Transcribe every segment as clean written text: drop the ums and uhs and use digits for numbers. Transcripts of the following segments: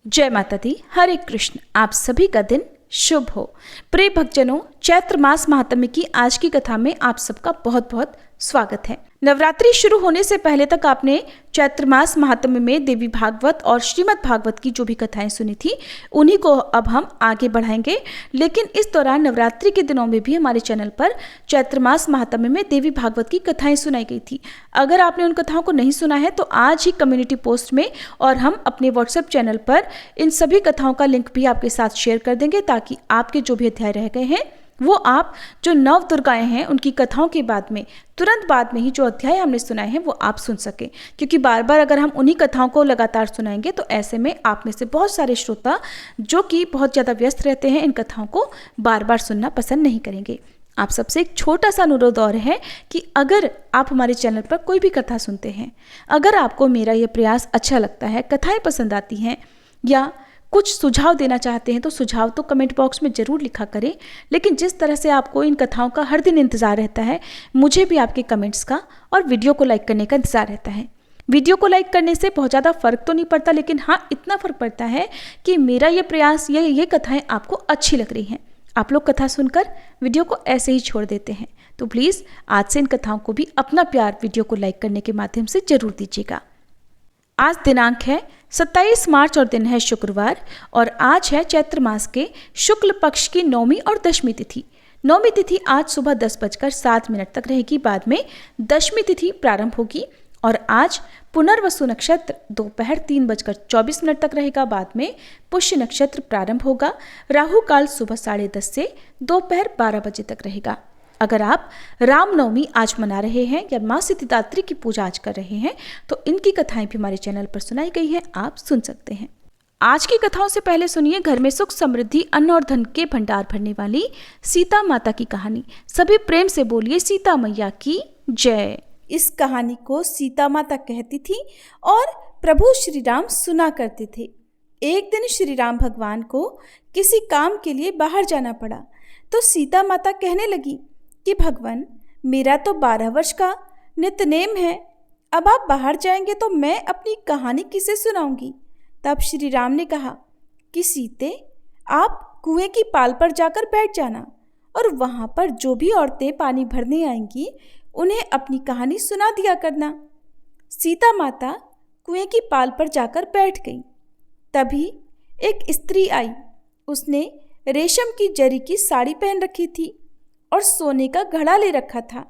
जय माता दी। हरे कृष्ण। आप सभी का दिन शुभ हो। प्रिय भक्तजनों, चैत्र मास महात्म्य की आज की कथा में आप सबका बहुत बहुत स्वागत है। नवरात्रि शुरू होने से पहले तक आपने चैत्र मास महात्म्य में देवी भागवत और श्रीमद् भागवत की जो भी कथाएं सुनी थी उन्हीं को अब हम आगे बढ़ाएंगे। लेकिन इस दौरान नवरात्रि के दिनों में भी हमारे चैनल पर चैत्र मास महात्म्य में देवी भागवत की कथाएं सुनाई गई थी। अगर आपने उन कथाओं को नहीं सुना है तो आज ही कम्युनिटी पोस्ट में और हम अपने व्हाट्सएप चैनल पर इन सभी कथाओं का लिंक भी आपके साथ शेयर कर देंगे, ताकि आपके जो भी अध्याय रह गए हैं वो आप जो नव दुर्गाएं हैं उनकी कथाओं के बाद में तुरंत बाद में ही जो अध्याय हमने सुनाए हैं वो आप सुन सकें। क्योंकि बार बार अगर हम उन्हीं कथाओं को लगातार सुनाएंगे तो ऐसे में आप में से बहुत सारे श्रोता जो कि बहुत ज़्यादा व्यस्त रहते हैं इन कथाओं को बार बार सुनना पसंद नहीं करेंगे। आप सबसे एक छोटा सा अनुरोध और है कि अगर आप हमारे चैनल पर कोई भी कथा सुनते हैं, अगर आपको मेरा ये प्रयास अच्छा लगता है, कथाएं पसंद आती हैं या कुछ सुझाव देना चाहते हैं तो सुझाव तो कमेंट बॉक्स में ज़रूर लिखा करें। लेकिन जिस तरह से आपको इन कथाओं का हर दिन इंतज़ार रहता है, मुझे भी आपके कमेंट्स का और वीडियो को लाइक करने का इंतज़ार रहता है। वीडियो को लाइक करने से बहुत ज़्यादा फ़र्क तो नहीं पड़ता, लेकिन हाँ इतना फ़र्क पड़ता है कि मेरा ये प्रयास ये कथाएँ आपको अच्छी लग रही हैं। आप लोग कथा सुनकर वीडियो को ऐसे ही छोड़ देते हैं, तो प्लीज़ आज से इन कथाओं को भी अपना प्यार वीडियो को लाइक करने के माध्यम से ज़रूर दीजिएगा। आज दिनांक है 27 मार्च और दिन है शुक्रवार, और आज है चैत्र मास के शुक्ल पक्ष की 9वीं और 10वीं तिथि। 9वीं तिथि आज सुबह 10:07 तक रहेगी, बाद में 10वीं तिथि प्रारंभ होगी और आज पुनर्वसु नक्षत्र दोपहर 3:24 तक रहेगा, बाद में पुष्य नक्षत्र प्रारंभ होगा। राहु काल सुबह 10:30 से दोपहर 12 बजे तक रहेगा। अगर आप रामनवमी आज मना रहे हैं या माँ सिद्धिदात्री की पूजा आज कर रहे हैं तो इनकी कथाएं भी हमारे चैनल पर सुनाई गई हैं, आप सुन सकते हैं। आज की कथाओं से पहले सुनिए घर में सुख समृद्धि अन्न और धन के भंडार भरने वाली सीता माता की कहानी। सभी प्रेम से बोलिए सीता मैया की जय। इस कहानी को सीता माता कहती थी और प्रभु श्री राम सुना करते थे। एक दिन श्री राम भगवान को किसी काम के लिए बाहर जाना पड़ा तो सीता माता कहने लगी कि भगवान, मेरा तो 12 वर्ष का नित्यनेम है, अब आप बाहर जाएंगे तो मैं अपनी कहानी किसे सुनाऊंगी। तब श्री राम ने कहा कि सीते, आप कुएं की पाल पर जाकर बैठ जाना और वहाँ पर जो भी औरतें पानी भरने आएंगी उन्हें अपनी कहानी सुना दिया करना। सीता माता कुएं की पाल पर जाकर बैठ गई। तभी एक स्त्री आई। उसने रेशम की जरी की साड़ी पहन रखी थी और सोने का घड़ा ले रखा था।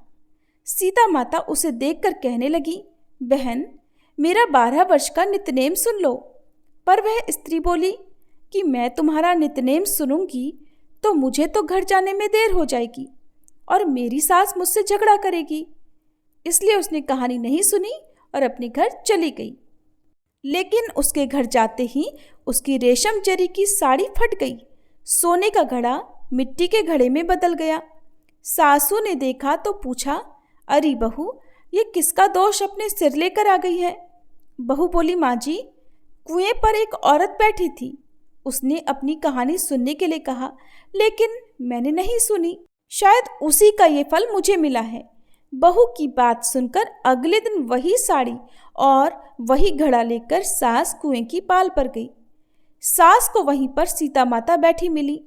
सीता माता उसे देखकर कहने लगी, बहन, मेरा 12 वर्ष का नित्यनेम सुन लो। पर वह स्त्री बोली कि मैं तुम्हारा नित्यनेम सुनूंगी तो मुझे तो घर जाने में देर हो जाएगी और मेरी सास मुझसे झगड़ा करेगी। इसलिए उसने कहानी नहीं सुनी और अपने घर चली गई। लेकिन उसके घर जाते ही उसकी रेशम जरी की साड़ी फट गई। सोने का घड़ा मिट्टी के घड़े में बदल गया। सासू ने देखा तो पूछा, अरे बहू, ये किसका दोष अपने सिर लेकर आ गई है। बहू बोली, माँ जी, कुएं पर एक औरत बैठी थी। उसने अपनी कहानी सुनने के लिए कहा, लेकिन मैंने नहीं सुनी। शायद उसी का ये फल मुझे मिला है। बहू की बात सुनकर अगले दिन वही साड़ी और वही घड़ा लेकर सास कुएं की पाल पर गई। सास को वहीं पर सीता माता बैठी मिली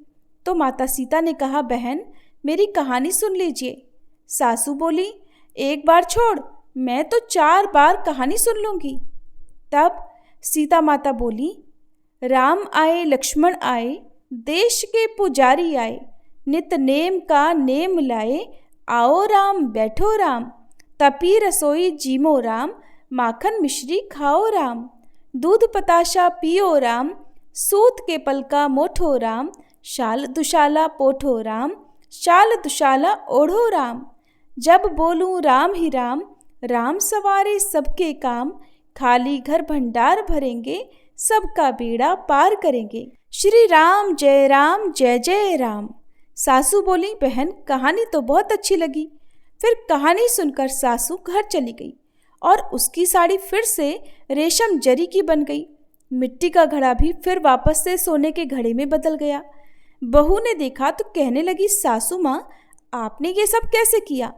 तो माता सीता ने कहा, बहन, मेरी कहानी सुन लीजिए। सासू बोली, एक बार छोड़, मैं तो 4 बार कहानी सुन लूँगी। तब सीता माता बोली, राम आए लक्ष्मण आए, देश के पुजारी आए, नित नेम का नेम लाए, आओ राम बैठो राम, तपी रसोई जीमो राम, माखन मिश्री खाओ राम, दूध पताशा पियो राम, सूत के पलका मोठो राम, शाल दुशाला पोठो राम, शाल दुशाला ओढ़ो राम, जब बोलूं राम ही राम, राम सवारे सबके काम, खाली घर भंडार भरेंगे, सबका बेड़ा पार करेंगे, श्री राम जय जय राम। सासू बोली, बहन, कहानी तो बहुत अच्छी लगी। फिर कहानी सुनकर सासू घर चली गई और उसकी साड़ी फिर से रेशम जरी की बन गई। मिट्टी का घड़ा भी फिर वापस से सोने के घड़े में बदल गया। बहू ने देखा तो कहने लगी, सासू माँ, आपने ये सब कैसे किया।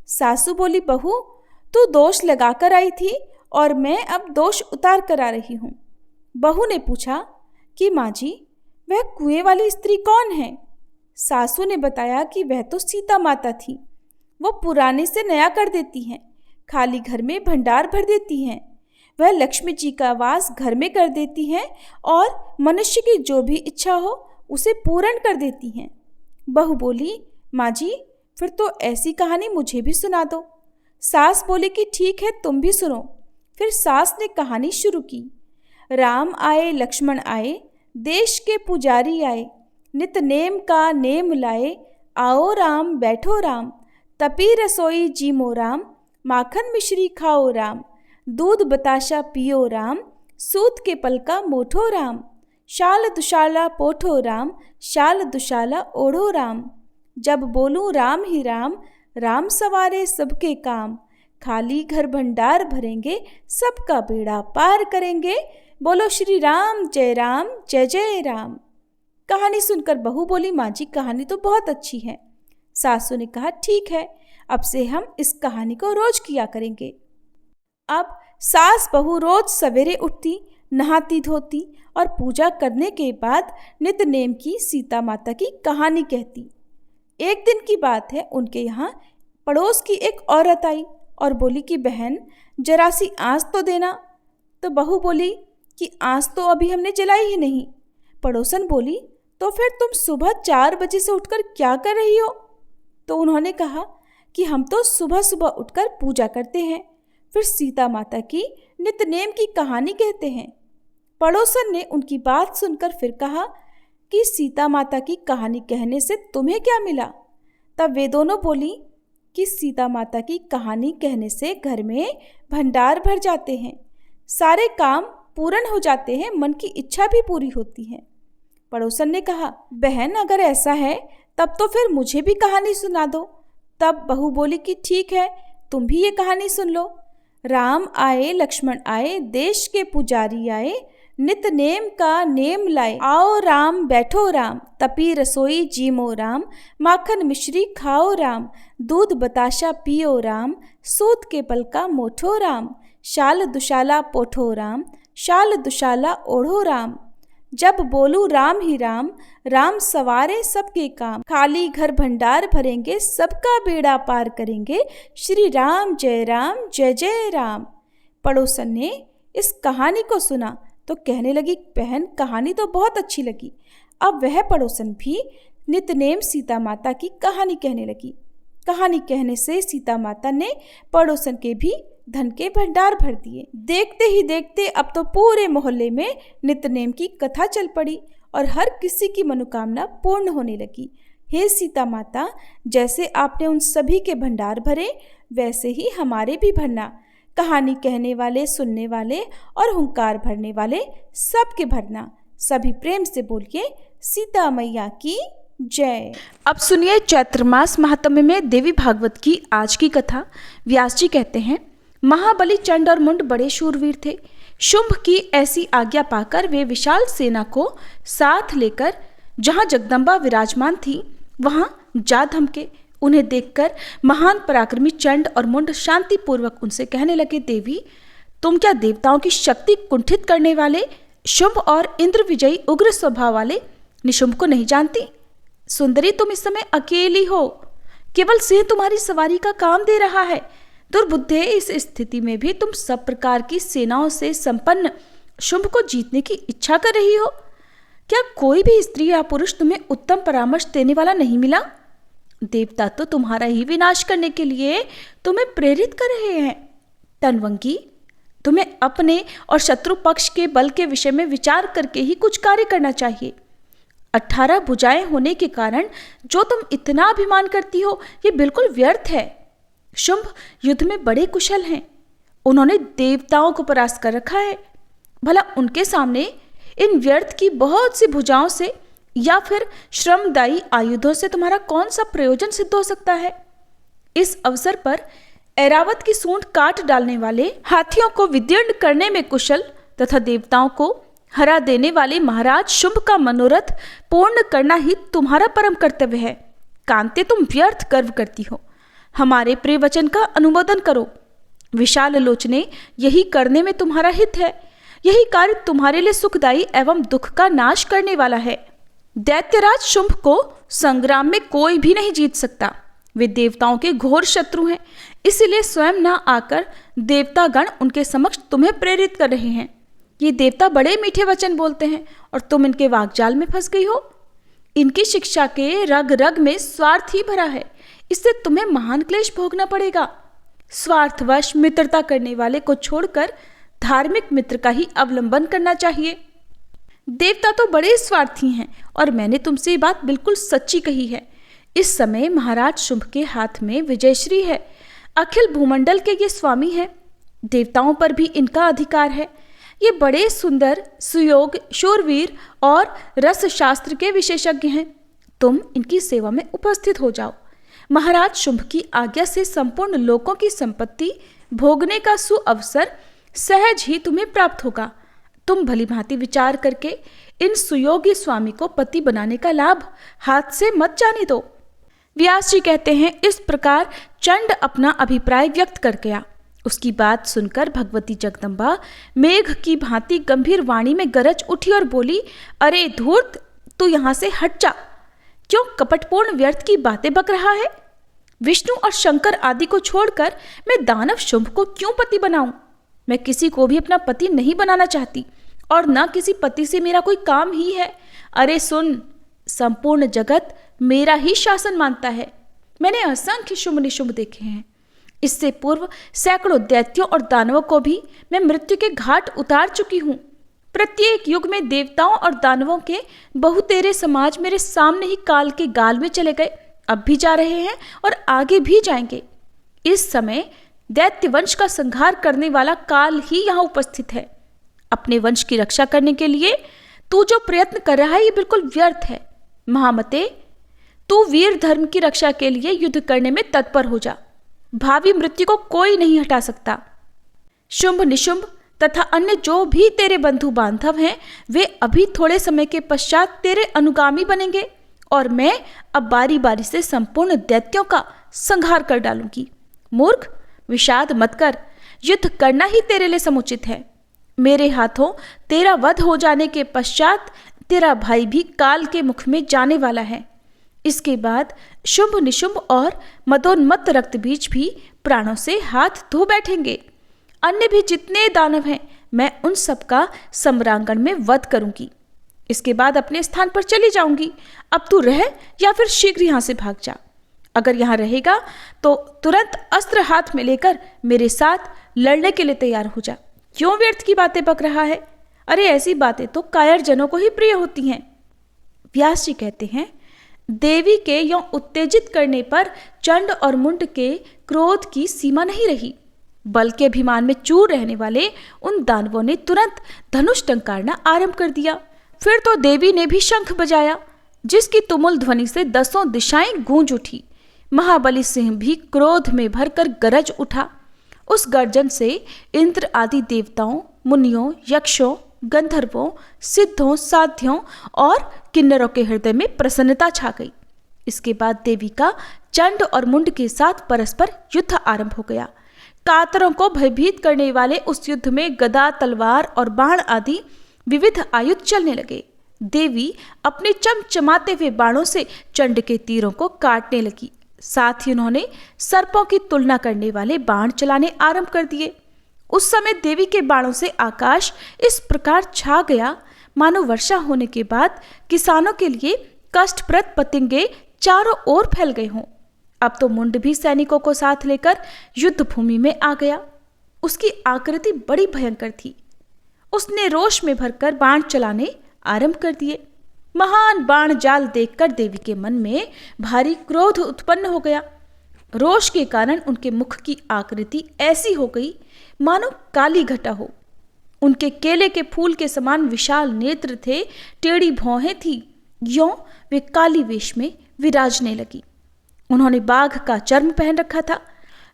सासू बोली, बहू, तू दोष लगा कर आई थी और मैं अब दोष उतार कर आ रही हूँ। बहू ने पूछा कि माँ जी, वह कुएं वाली स्त्री कौन है? सासू ने बताया कि वह तो सीता माता थी। वो पुराने से नया कर देती हैं, खाली घर में भंडार भर देती हैं। वह लक्ष्मी जी का वास घर में कर देती हैं और मनुष्य की जो भी इच्छा हो उसे पूर्ण कर देती हैं। बहू बोली, माँ जी, फिर तो ऐसी कहानी मुझे भी सुना दो। सास बोली कि ठीक है, तुम भी सुनो। फिर सास ने कहानी शुरू की। राम आए लक्ष्मण आए, देश के पुजारी आए, नित नेम का नेम लाए, आओ राम बैठो राम, तपी रसोई जीमो राम, माखन मिश्री खाओ राम, दूध बताशा पियो राम, सूत के पलका मोठो राम, शाल दुशाला पोठो राम, शाल दुशाला ओढ़ो राम। जब बोलूं राम ही राम, राम सवारे सबके काम, खाली घर भंडार भरेंगे, सबका बेड़ा पार करेंगे, बोलो श्री राम जय जय राम। कहानी सुनकर बहू बोली, माँ जी, कहानी तो बहुत अच्छी है। सासू ने कहा, ठीक है, अब से हम इस कहानी को रोज किया करेंगे। अब सास बहू रोज सवेरे उठती, नहाती धोती और पूजा करने के बाद नित नेम की सीता माता की कहानी कहती। एक दिन की बात है, उनके यहाँ पड़ोस की एक औरत आई और बोली कि बहन, जरा सी आँच तो देना। तो बहू बोली कि आँच तो अभी हमने जलाई ही नहीं। पड़ोसन बोली, तो फिर तुम सुबह 4 बजे से उठकर क्या कर रही हो? तो उन्होंने कहा कि हम तो सुबह सुबह उठकर पूजा करते हैं, फिर सीता माता की नितनेम की कहानी कहते हैं। पड़ोसन ने उनकी बात सुनकर फिर कहा कि सीता माता की कहानी कहने से तुम्हें क्या मिला? तब वे दोनों बोली कि सीता माता की कहानी कहने से घर में भंडार भर जाते हैं, सारे काम पूर्ण हो जाते हैं, मन की इच्छा भी पूरी होती है। पड़ोसन ने कहा, बहन, अगर ऐसा है तब तो फिर मुझे भी कहानी सुना दो। तब बहू बोली कि ठीक है, तुम भी ये कहानी सुन लो। राम आए लक्ष्मण आए, देश के पुजारी आए, नित नेम का नेम लाए, आओ राम बैठो राम, तपी रसोई जीमो राम, माखन मिश्री खाओ राम, दूध बताशा पियो राम, सूत के पलका मोठो राम, शाल दुशाला पोठो राम, शाल दुशाला ओढ़ो राम। जब बोलूं राम ही राम, राम सवारे सबके काम, खाली घर भंडार भरेंगे, सबका बेड़ा पार करेंगे, श्री राम जय जय राम। पड़ोसन ने इस कहानी को सुना तो कहने लगी, बहन, कहानी तो बहुत अच्छी लगी। अब वह पड़ोसन भी नितनेम सीता माता की कहानी कहने लगी। कहानी कहने से सीता माता ने पड़ोसन के भी धन के भंडार भर दिए। देखते ही देखते अब तो पूरे मोहल्ले में नितनेम की कथा चल पड़ी और हर किसी की मनोकामना पूर्ण होने लगी। हे सीता माता, जैसे आपने उन सभी के भंडार भरे, वैसे ही हमारे भी भरना। कहानी कहने वाले, सुनने वाले और हुंकार भरने वाले सबके भरना। सभी प्रेम से बोलिए, सीता मैया की जय। अब सुनिए चैत्र मास महात्म्य में देवी भागवत की आज की कथा। व्यास जी कहते हैं, महाबली चंड और मुंड बड़े शूरवीर थे। शुंभ की ऐसी आज्ञा पाकर वे विशाल सेना को साथ लेकर जहां जगदम्बा विराजमान थी वहां जा धमके। उन्हें देखकर महान पराक्रमी चंड और मुंड शांतिपूर्वक उनसे कहने लगे, देवी, तुम क्या देवताओं की शक्ति कुंठित करने वाले शुंभ और इंद्र विजयी उग्र स्वभाव वाले निशुंभ को नहीं जानती? सुंदरी, तुम इस समय अकेली हो, केवल सिंह तुम्हारी सवारी का काम दे रहा है। दुर्बुद्धे, इस स्थिति में भी तुम सब प्रकार की सेनाओं से संपन्न शुंभ को जीतने की इच्छा कर रही हो। क्या कोई भी स्त्री या पुरुष तुम्हें उत्तम परामर्श देने वाला नहीं मिला? देवता तो तुम्हारा ही विनाश करने के लिए तुम्हें प्रेरित कर रहे हैं। तनवंगी, तुम्हें अपने और शत्रु पक्ष के बल के विषय में विचार करके ही कुछ कार्य करना चाहिए। 18 भुजाएं होने के कारण जो तुम इतना अभिमान करती हो, ये बिल्कुल व्यर्थ है। शुंभ युद्ध में बड़े कुशल हैं, उन्होंने देवताओं को परास्त कर रखा है। भला उनके सामने इन व्यर्थ की बहुत सी भुजाओं से या फिर श्रमदायी आयुधों से तुम्हारा कौन सा प्रयोजन सिद्ध हो सकता है? इस अवसर पर ऐरावत की सूंड काट डालने वाले, हाथियों को विदीर्ण करने में कुशल तथा देवताओं को हरा देने वाले महाराज शुंभ का मनोरथ पूर्ण करना ही तुम्हारा परम कर्तव्य है। कांते, तुम व्यर्थ गर्व करती हो, हमारे प्रिय वचन का अनुमोदन करो। विशाल लोचने, यही करने में तुम्हारा हित है। यही कार्य तुम्हारे लिए सुखदायी एवं दुख का नाश करने वाला है। दैत्यराज शुंभ को संग्राम में कोई भी नहीं जीत सकता। वे देवताओं के घोर शत्रु हैं, इसलिए स्वयं न आकर देवतागण उनके समक्ष तुम्हें प्रेरित कर रहे हैं। ये देवता बड़े मीठे वचन बोलते हैं और तुम इनके वाकजाल में फंस गई हो। इनकी शिक्षा के रग रग में स्वार्थ ही भरा है, इससे तुम्हें महान क्लेश भोगना पड़ेगा। स्वार्थवश मित्रता करने वाले को छोड़कर धार्मिक मित्र का ही अवलंबन करना चाहिए। देवता तो बड़े स्वार्थी हैं और मैंने तुमसे ये बात बिल्कुल सच्ची कही है। इस समय महाराज शुंभ के हाथ में विजयश्री है। अखिल भूमंडल के ये स्वामी हैं। देवताओं पर भी इनका अधिकार है। ये बड़े सुंदर, सुयोग, शूरवीर और रस शास्त्र के विशेषज्ञ हैं। तुम इनकी सेवा में उपस्थित हो जाओ। महाराज शुंभ की आज्ञा से संपूर्ण लोकों की संपत्ति भोगने का सुअवसर सहज ही तुम्हें प्राप्त होगा। तुम भली भांति विचार करके इन सुयोगी स्वामी को पति बनाने का लाभ हाथ से मत जाने दो। व्यास जी कहते हैं, इस प्रकार चंड अपना अभिप्राय व्यक्त कर गया। उसकी बात सुनकर भगवती जगदम्बा मेघ की भांति गंभीर वाणी में गरज उठी और बोली, अरे धूर्त, तू यहां से हट जा। क्यों कपटपूर्ण व्यर्थ की बातें बक रहा है? विष्णु और शंकर आदि को छोड़कर मैं दानव शुंभ को क्यों पति बनाऊं? मैं किसी को भी अपना पति नहीं बनाना चाहती और न किसी पति से मेरा कोई काम ही है। अरे सुन, संपूर्ण जगत मेरा ही शासन मानता है। मैंने असंख्य शुंभ निशुंभ देखे हैं। इससे पूर्व सैकड़ों दैत्यों और दानवों को भी मैं मृत्यु के घाट उतार चुकी हूँ। प्रत्येक युग में देवताओं और दानवों के बहुतेरे समाज मेरे सामने ही काल के गाल में चले गए, अब भी जा रहे हैं और आगे भी जाएंगे। इस समय दैत्य वंश का संहार करने वाला काल ही यहाँ उपस्थित है। अपने वंश की रक्षा करने के लिए तू जो प्रयत्न कर रहा है ये बिल्कुल व्यर्थ है। महामते, तू वीर धर्म की रक्षा के लिए युद्ध करने में तत्पर हो जा। भावी मृत्यु को कोई नहीं हटा सकता। शुंभ निशुंभ तथा अन्य जो भी तेरे बंधु बांधव हैं, वे अभी थोड़े समय के पश्चात तेरे अनुगामी बनेंगे और मैं अब बारी बारी से संपूर्ण दैत्यों का संहार कर डालूंगी। मूर्ख, विषाद मत कर। युद्ध करना ही तेरे लिए समुचित है। मेरे हाथों तेरा वध हो जाने के पश्चात तेरा भाई भी काल के मुख में जाने वाला है। इसके बाद शुंभ निशुंभ और मदोन्मत्त रक्तबीज भी प्राणों से हाथ धो बैठेंगे। अन्य भी जितने दानव हैं, मैं उन सबका सम्रांगण में वध करूंगी। इसके बाद अपने स्थान पर चली जाऊंगी। अब तू रह या फिर शीघ्र यहां से भाग जा। अगर यहाँ रहेगा तो तुरंत अस्त्र हाथ में लेकर मेरे साथ लड़ने के लिए तैयार हो जा। क्यों व्यर्थ की बातें बक रहा है? अरे ऐसी बातें तो कायर जनों को ही प्रिय होती हैं। व्यास जी कहते हैं, देवी के यों उत्तेजित करने पर चंड और मुंड के क्रोध की सीमा नहीं रही। बल के अभिमान में चूर रहने वाले उन दानवों ने तुरंत धनुष टंकारना आरंभ कर दिया। फिर तो देवी ने भी शंख बजाया, जिसकी तुमुल ध्वनि से 10 दिशाएं गूंज उठी। महाबली सिंह भी क्रोध में भरकर गरज उठा। उस गर्जन से इंद्र आदि देवताओं, मुनियों, यक्षों, गंधर्वों, सिद्धों, साध्यों और किन्नरों के हृदय में प्रसन्नता छा गई। इसके बाद देवी का चंड और मुंड के साथ परस्पर युद्ध आरंभ हो गया। कातरों को भयभीत करने वाले उस युद्ध में गदा, तलवार और बाण आदि विविध आयुध चलने लगे। देवी अपने चमचमाते हुए बाणों से चंड के तीरों को काटने लगी। साथ ही उन्होंने सर्पों की तुलना करने वाले बाण चलाने आरंभ कर दिए। उस समय देवी के बाणों से आकाश इस प्रकार छा गया मानो वर्षा होने के बाद किसानों के लिए कष्टप्रद पतंगे चारों ओर फैल गए हों। अब तो मुंड भी सैनिकों को साथ लेकर युद्ध भूमि में आ गया। उसकी आकृति बड़ी भयंकर थी। उसने रोष में भरकर बाण चलाने आरंभ कर दिए। महान बाण जाल देखकर देवी के मन में भारी क्रोध उत्पन्न हो गया। रोष के कारण उनके मुख की आकृति ऐसी हो गई मानो काली घटा हो। उनके केले के फूल के समान विशाल नेत्र थे, टेढ़ी भौहें थी, यों वे काली वेश में विराजने लगी। उन्होंने बाघ का चर्म पहन रखा था।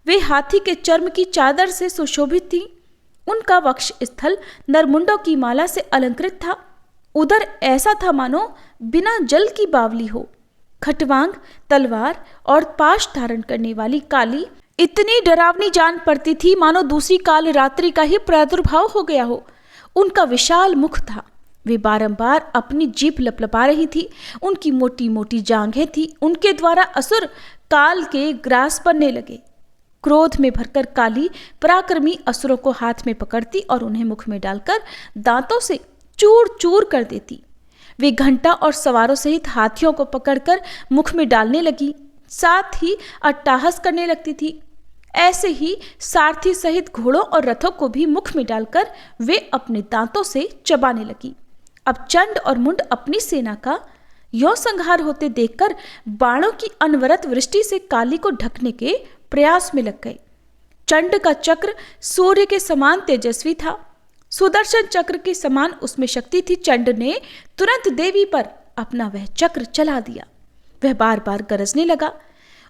वे हाथी के चर्म की चादर से सुशोभित थी। उनका वक्ष स्थल नरमुंडों की माला से अलंकृत था। उधर ऐसा था मानो बिना जल की बावली हो। खटवांग, तलवार और पाश धारण करने वाली काली इतनी डरावनी जान पड़ती थी मानो दूसरी काल रात्रि का ही प्रादुर्भाव हो गया हो। उनका विशाल मुख था। वे बारंबार अपनी जीभ लपलपा रही थी। उनकी मोटी मोटी जांघें थी। उनके द्वारा असुर काल के ग्रास बनने लगे। क्रोध में भरकर काली पराक्रमी असुरों को हाथ में पकड़ती और उन्हें मुख में डालकर दांतों से चूर चूर कर देती। वे घंटा और सवारों सहित हाथियों को पकड़कर मुख में डालने लगी, साथ ही अट्टहास करने लगती थी। ऐसे ही सारथी सहित घोड़ों और रथों को भी मुख में डालकर वे अपने दांतों से चबाने लगी। अब चंड और मुंड अपनी सेना का यो संहार होते देखकर बाणों की अनवरत वृष्टि से काली को ढकने के प्रयास में लग गए। चंड का चक्र सूर्य के समान तेजस्वी था। सुदर्शन चक्र के समान उसमें शक्ति थी। चंड ने तुरंत देवी पर अपना वह चक्र चला दिया। वह बार बार गरजने लगा।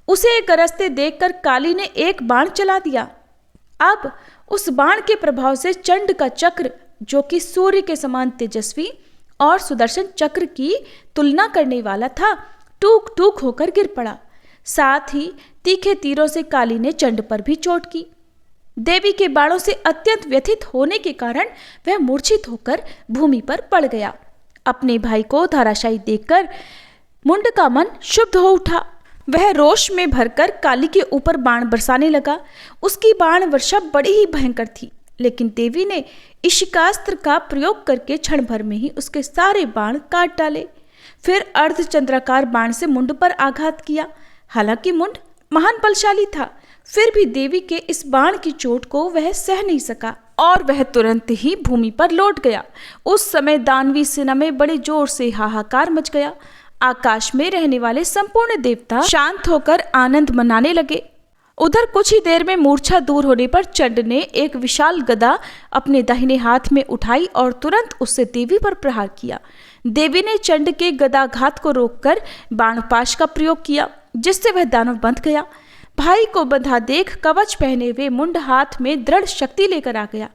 उसे गरजते देखकर काली ने एक बाण चला दिया। अब उस बाण के प्रभाव से चंड का चक्र, जो कि सूर्य के समान तेजस्वी और सुदर्शन चक्र की तुलना करने वाला था, टूक टूक होकर गिर पड़ा। साथ ही तीखे तीरों से काली ने चंड पर भी चोट की। देवी के बाणों से अत्यंत व्यथित होने के कारण वह मूर्छित होकर भूमि पर पड़ गया। अपने भाई को धराशायी देखकर मुंड का मन शुद्ध हो उठा। वह रोष में भरकर काली के ऊपर बाण बरसाने लगा। उसकी बाण वर्षा बड़ी ही भयंकर थी, लेकिन देवी ने इशिकास्त्र का प्रयोग करके क्षण भर में ही उसके सारे बाण काट डाले। फिर अर्धचंद्राकार बाण से मुंड पर आघात किया। हालांकि मुंड महान बलशाली था, फिर भी देवी के इस बाण की चोट को वह सह नहीं सका और वह तुरंत ही भूमि पर लौट गया। उस समय दानवी सेना में बड़े जोर से हाहाकार मच गया। आकाश में रहने वाले संपूर्ण देवता शांत होकर आनंद मनाने लगे। उधर कुछ ही देर में मूर्छा दूर होने पर चंड ने एक विशाल गदा अपने दाहिने हाथ में उठाई और तुरंत उससे देवी पर प्रहार किया। देवी ने चंड के गदाघात को रोककर बाणपाश का प्रयोग किया, जिससे वह दानव बंध गया। भाई को बंधा देख कवच पहने हुए मुंड हाथ में दृढ़ शक्ति लेकर आ गया।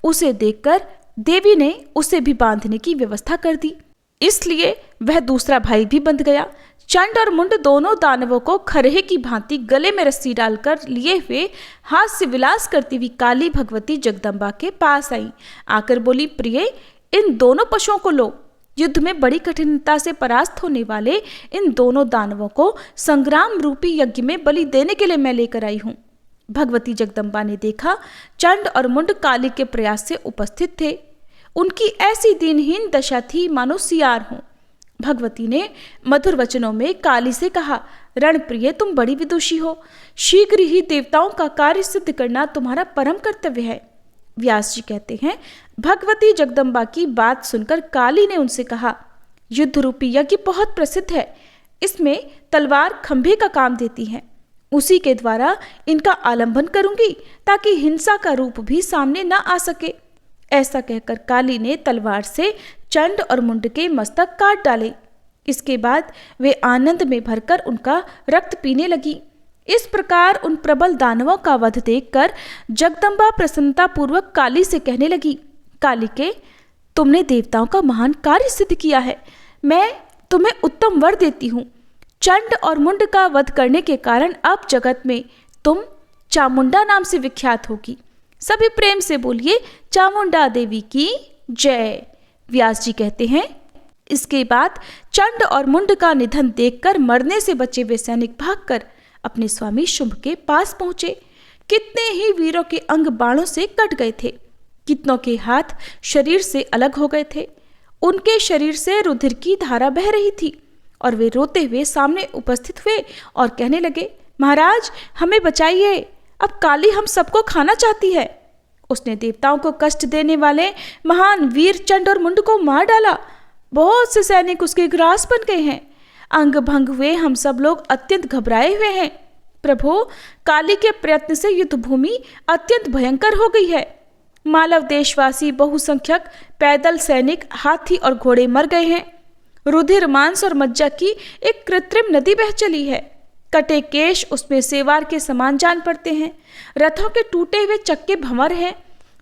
उसे देखकर देवी ने उसे भी बांधने की व्यवस्था कर दी, इसलिए वह दूसरा भाई भी बंध गया। चंड और मुंड दोनों दानवों को खरहे की भांति गले में रस्सी डालकर लिए हुए हाथ से विलास करती हुई काली भगवती जगदम्बा के पास आई। आकर बोली, प्रिय, इन दोनों पशुओं को लो। युद्ध में बड़ी कठिनता से परास्त होने वाले इन दोनों दानवों को संग्राम रूपी यज्ञ में बलि देने के लिए मैं लेकर आई हूँ। भगवती जगदम्बा ने देखा चंड और मुंड काली के प्रयास से उपस्थित थे। उनकी ऐसी दीनहीन दशा थी मानो सियार हों। भगवती ने मधुर वचनों में काली से कहा, रणप्रिय, तुम बड़ी विदुषी हो। शीघ्र ही देवताओं का कार्य सिद्ध करना तुम्हारा परम कर्तव्य है। व्यास जी कहते हैं, भगवती जगदम्बा की बात सुनकर काली ने उनसे कहा, युद्ध रूपी यज्ञ बहुत प्रसिद्ध है। इसमें तलवार खंभे का काम देती है। उसी के द्वारा इनका आलंबन करूंगी ताकि हिंसा का रूप भी सामने न आ सके। ऐसा कहकर काली ने तलवार से चंड और मुंड के मस्तक काट डाले। इसके बाद वे आनंद में भरकर उनका रक्त पीने लगी। इस प्रकार उन प्रबल दानवों का वध देखकर जगदम्बा प्रसन्नता पूर्वक काली से कहने लगी, कालिके, तुमने देवताओं का महान कार्य सिद्ध किया है। मैं तुम्हें उत्तम वर देती हूँ। चंड और मुंड का वध करने के कारण अब जगत में तुम चामुंडा नाम से विख्यात होगी। सभी प्रेम से बोलिए, चामुंडा देवी की जय। व्यास जी कहते हैं, इसके बाद चंड और मुंड का निधन देखकर मरने से बचे वे सैनिक भागकर अपने स्वामी शुंभ के पास पहुंचे। कितने ही वीरों के अंग बाणों से कट गए थे। कितनों के हाथ शरीर से अलग हो गए थे। उनके शरीर से रुधिर की धारा बह रही थी और वे रोते हुए सामने उपस्थित हुए और कहने लगे, महाराज, हमें बचाइए, अब काली हम सबको खाना चाहती है। उसने देवताओं को कष्ट देने वाले महान वीर चंड और मुंड को मार डाला। बहुत से सैनिक उसके ग्रास बन गए हैं। अंग भंग हुए हम सब लोग अत्यंत घबराए हुए हैं। प्रभु, काली के प्रयत्न से युद्ध भूमि अत्यंत भयंकर हो गई है। मालव देशवासी बहुसंख्यक पैदल सैनिक, हाथी और घोड़े मर गए हैं। रुधिर, मांस और मज्जा की एक कृत्रिम नदी बह चली है। कटे केश उसमें सेवार के समान जान पड़ते हैं। रथों के टूटे हुए चक्के भंवर हैं।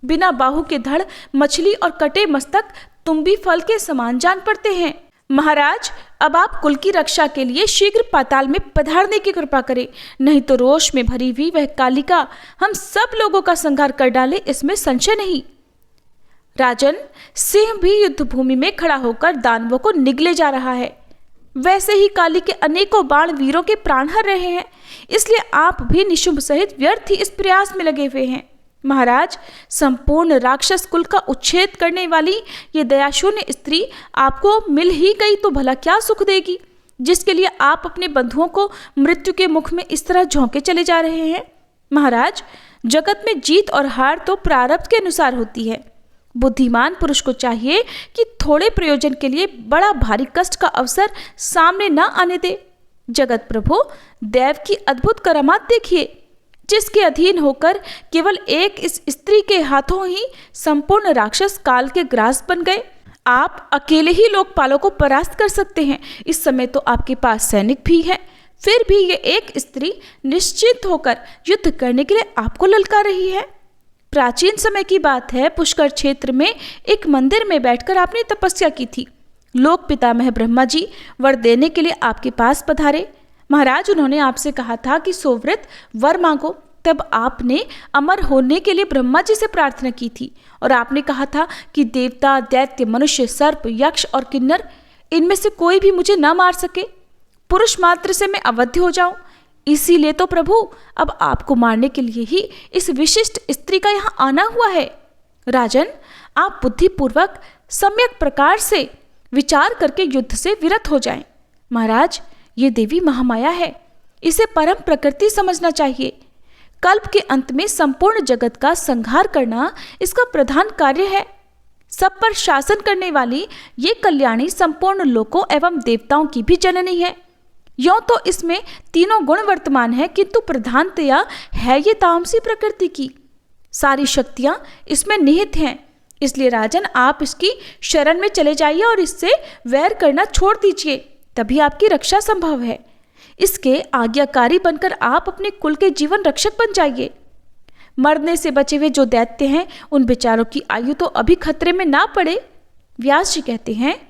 बिना बाहु के धड़, मछली और कटे मस्तक तुम्बी फल के समान जान पड़ते हैं। महाराज, अब आप कुल की रक्षा के लिए शीघ्र पाताल में पधारने की कृपा करें, नहीं तो रोष में भरी हुई वह कालिका हम सब लोगों का संहार कर डाले, इसमें संशय नहीं। राजन, सिंह भी युद्ध भूमि में खड़ा होकर दानवों को निगले जा रहा है। वैसे ही काली के अनेकों बाण वीरों के प्राण हर रहे हैं, इसलिए आप भी निशुंभ सहित व्यर्थ ही इस प्रयास में लगे हुए हैं। महाराज, संपूर्ण राक्षस कुल का उच्छेद करने वाली ये दयाशून्य स्त्री आपको मिल ही गई तो भला क्या सुख देगी, जिसके लिए आप अपने बंधुओं को मृत्यु के मुख में इस तरह झोंके चले जा रहे हैं। महाराज, जगत में जीत और हार तो प्रारब्ध के अनुसार होती है। बुद्धिमान पुरुष को चाहिए कि थोड़े प्रयोजन के लिए बड़ा भारी कष्ट का अवसर सामने न आने दे। जगत प्रभु, देव की अद्भुत करामात देखिए, जिसके अधीन होकर केवल एक इस स्त्री के हाथों ही संपूर्ण राक्षस काल के ग्रास बन गए। आप अकेले ही लोकपालों को परास्त कर सकते हैं। इस समय तो आपके पास सैनिक भी हैं, फिर भी ये एक स्त्री निश्चित होकर युद्ध करने के लिए आपको ललकार रही है। प्राचीन समय की बात है, पुष्कर क्षेत्र में एक मंदिर में बैठकर आपने तपस्या की थी। लोक पितामह ब्रह्मा जी वर देने के लिए आपके पास पधारे। महाराज, उन्होंने आपसे कहा था कि सोवृत वर मांगो। तब आपने अमर होने के लिए ब्रह्मा जी से प्रार्थना की थी और आपने कहा था कि देवता, दैत्य, मनुष्य, सर्प, यक्ष और किन्नर, इनमें से कोई भी मुझे न मार सके, पुरुष मात्र से मैं अवध्य हो जाऊं। इसीलिए तो प्रभु, अब आपको मारने के लिए ही इस विशिष्ट स्त्री का यहाँ आना हुआ है। राजन, आप बुद्धिपूर्वक सम्यक प्रकार से विचार करके युद्ध से विरत हो जाएं। महाराज, ये देवी महामाया है, इसे परम प्रकृति समझना चाहिए। कल्प के अंत में संपूर्ण जगत का संहार करना इसका प्रधान कार्य है। सब पर शासन करने वाली ये कल्याणी संपूर्ण लोकों एवं देवताओं की भी जननी है। यों तो इसमें तीनों गुण वर्तमान है, किंतु प्रधानतया है ये तामसी प्रकृति की। सारी शक्तियां इसमें निहित हैं। इसलिए राजन, आप इसकी शरण में चले जाइए और इससे वैर करना छोड़ दीजिए, तभी आपकी रक्षा संभव है। इसके आज्ञाकारी बनकर आप अपने कुल के जीवन रक्षक बन जाइए। मरने से बचे हुए जो दैत्य हैं, उन बेचारों की आयु तो अभी खतरे में ना पड़े। व्यास जी कहते हैं,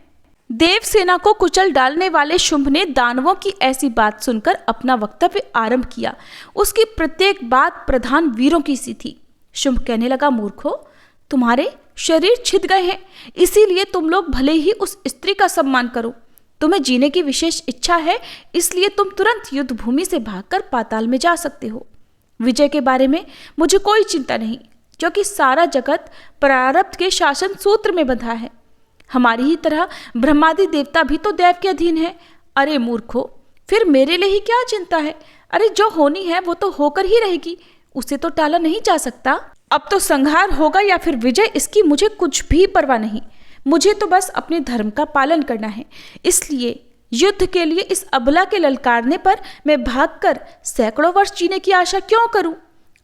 देव सेना को कुचल डालने वाले शुंभ ने दानवों की ऐसी बात सुनकर अपना वक्तव्य आरंभ किया। उसकी प्रत्येक बात प्रधान वीरों की सी थी। शुंभ कहने लगा, मूर्खों, तुम्हारे शरीर छिद गए हैं, इसीलिए तुम लोग भले ही उस स्त्री का सम्मान करो। तुम्हें जीने की विशेष इच्छा है, इसलिए तुम तुरंत युद्ध भूमि से भागकर पाताल में जा सकते हो। विजय के बारे में मुझे कोई चिंता नहीं, क्योंकि सारा जगत प्रारब्ध के शासन सूत्र में बंधा है। हमारी ही तरह ब्रह्मादि देवता भी तो देव के अधीन है। अरे मूर्खो, फिर मेरे लिए ही क्या चिंता है? अरे जो होनी है वो तो होकर ही रहेगी, उसे तो टाला नहीं जा सकता। अब तो संहार होगा या फिर विजय, इसकी मुझे कुछ भी परवाह नहीं। मुझे तो बस अपने धर्म का पालन करना है। इसलिए युद्ध के लिए इस अबला के ललकारने पर मैं भागकर सैकड़ों वर्ष जीने की आशा क्यों करूं?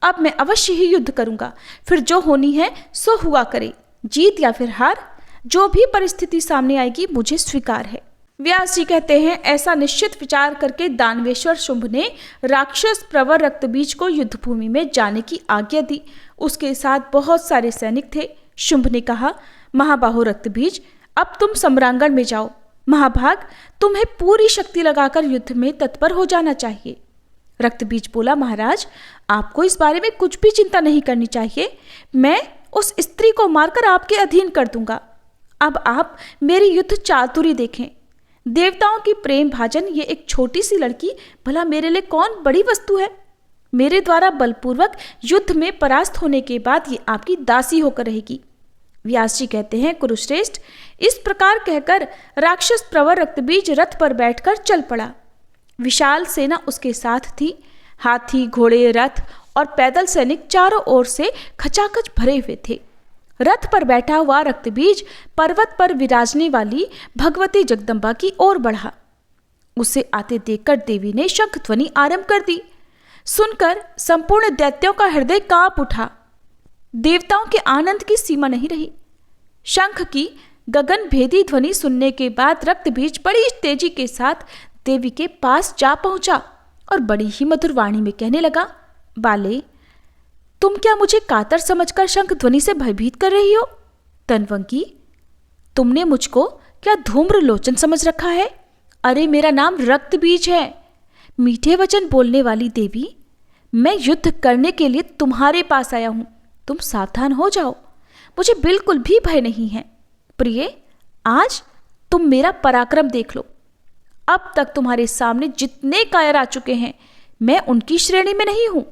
अब मैं अवश्य ही युद्ध करूंगा, फिर जो होनी है सो हुआ करे। जीत या फिर हार, जो भी परिस्थिति सामने आएगी मुझे स्वीकार है। व्यास जी कहते हैं, ऐसा निश्चित विचार करके दानवेश्वर शुंभ ने राक्षस प्रवर रक्तबीज को युद्ध भूमि में जाने की आज्ञा दी। उसके साथ बहुत सारे सैनिक थे। शुंभ ने कहा, महाबाहो रक्तबीज, अब तुम सम्रांगण में जाओ। महाभाग, तुम्हें पूरी शक्ति लगाकर युद्ध में तत्पर हो जाना चाहिए। रक्तबीज बोला, महाराज, आपको इस बारे में कुछ भी चिंता नहीं करनी चाहिए। मैं उस स्त्री को मारकर आपके अधीन कर दूंगा। अब आप मेरी युद्ध चातुरी देखें। देवताओं की प्रेम भाजन ये एक छोटी सी लड़की भला मेरे लिए कौन बड़ी वस्तु है? मेरे द्वारा बलपूर्वक युद्ध में परास्त होने के बाद ये आपकी दासी होकर रहेगी। व्यास जी कहते हैं, कुरुश्रेष्ठ, इस प्रकार कहकर राक्षस प्रवर रक्तबीज रथ पर बैठकर चल पड़ा। विशाल सेना उसके साथ थी। हाथी, घोड़े, रथ और पैदल सैनिक चारों ओर से खचाखच भरे हुए थे। रथ पर बैठा हुआ रक्तबीज पर्वत पर विराजने वाली भगवती जगदम्बा की ओर बढ़ा। उसे आते देखकर देवी ने शंख ध्वनि आरंभ कर दी। सुनकर संपूर्ण दैत्यों का हृदय कांप उठा। देवताओं के आनंद की सीमा नहीं रही। शंख की गगन भेदी ध्वनि सुनने के बाद रक्तबीज बड़ी तेजी के साथ देवी के पास जा पहुंचा और बड़ी ही मधुर वाणी में कहने लगा, बाले, तुम क्या मुझे कातर समझकर शंख ध्वनि से भयभीत कर रही हो? तनवंगी, तुमने मुझको क्या धूम्र लोचन समझ रखा है? अरे मेरा नाम रक्तबीज है। मीठे वचन बोलने वाली देवी, मैं युद्ध करने के लिए तुम्हारे पास आया हूं। तुम सावधान हो जाओ। मुझे बिल्कुल भी भय नहीं है। प्रिय, आज तुम मेरा पराक्रम देख लो। अब तक तुम्हारे सामने जितने कायर आ चुके हैं, मैं उनकी श्रेणी में नहीं हूं।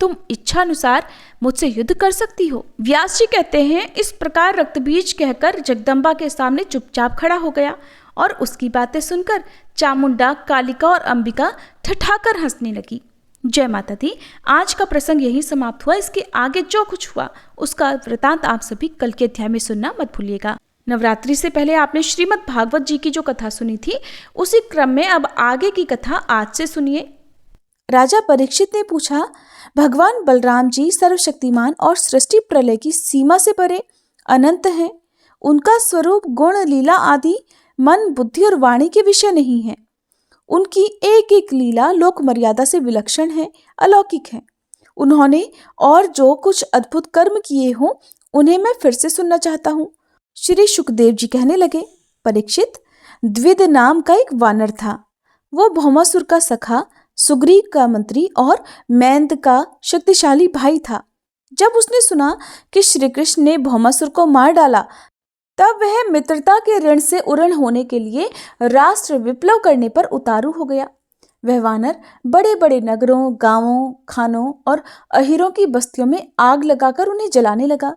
तुम इच्छानुसार मुझसे युद्ध कर सकती हो। व्यास जी कहते हैं, इस प्रकार रक्तबीज कहकर जगदम्बा के सामने चुपचाप खड़ा हो गया और उसकी बातें सुनकर चामुंडा, कालिका और अंबिका ठठाकर हंसने लगी। जय माता दी। आज का प्रसंग यहीं समाप्त हुआ। इसके आगे जो कुछ हुआ उसका वृतांत आप सभी कल के अध्याय में सुनना मत भूलिएगा। नवरात्रि से पहले आपने श्रीमद् भागवत जी की जो कथा सुनी थी, उसी क्रम में अब आगे की कथा आज से सुनिए। राजा परीक्षित ने पूछा, भगवान बलराम जी सर्वशक्तिमान और सृष्टि प्रलय की सीमा से परे अनंत हैं। उनका स्वरूप, गुण, लीला आदि मन, बुद्धि और वाणी के विषय नहीं है। उनकी एक एक लीला लोक मर्यादा से विलक्षण है, अलौकिक है। उन्होंने और जो कुछ अद्भुत कर्म किए हों, उन्हें मैं फिर से सुनना चाहता हूँ। श्री सुखदेव जी कहने लगे, परीक्षित, द्विद नाम का एक वानर था। वो भौमासुर का सखा, सुग्रीव का मंत्री और मैंद का शक्तिशाली भाई था। जब उसने सुना कि श्री कृष्ण ने भौमासुर को मार डाला, तब वह मित्रता के ऋण से उऋण होने के लिए राष्ट्र विप्लव करने पर उतारू हो गया। वह वानर बड़े बड़े नगरों, गांवों, खानों और अहीरों की बस्तियों में आग लगाकर उन्हें जलाने लगा।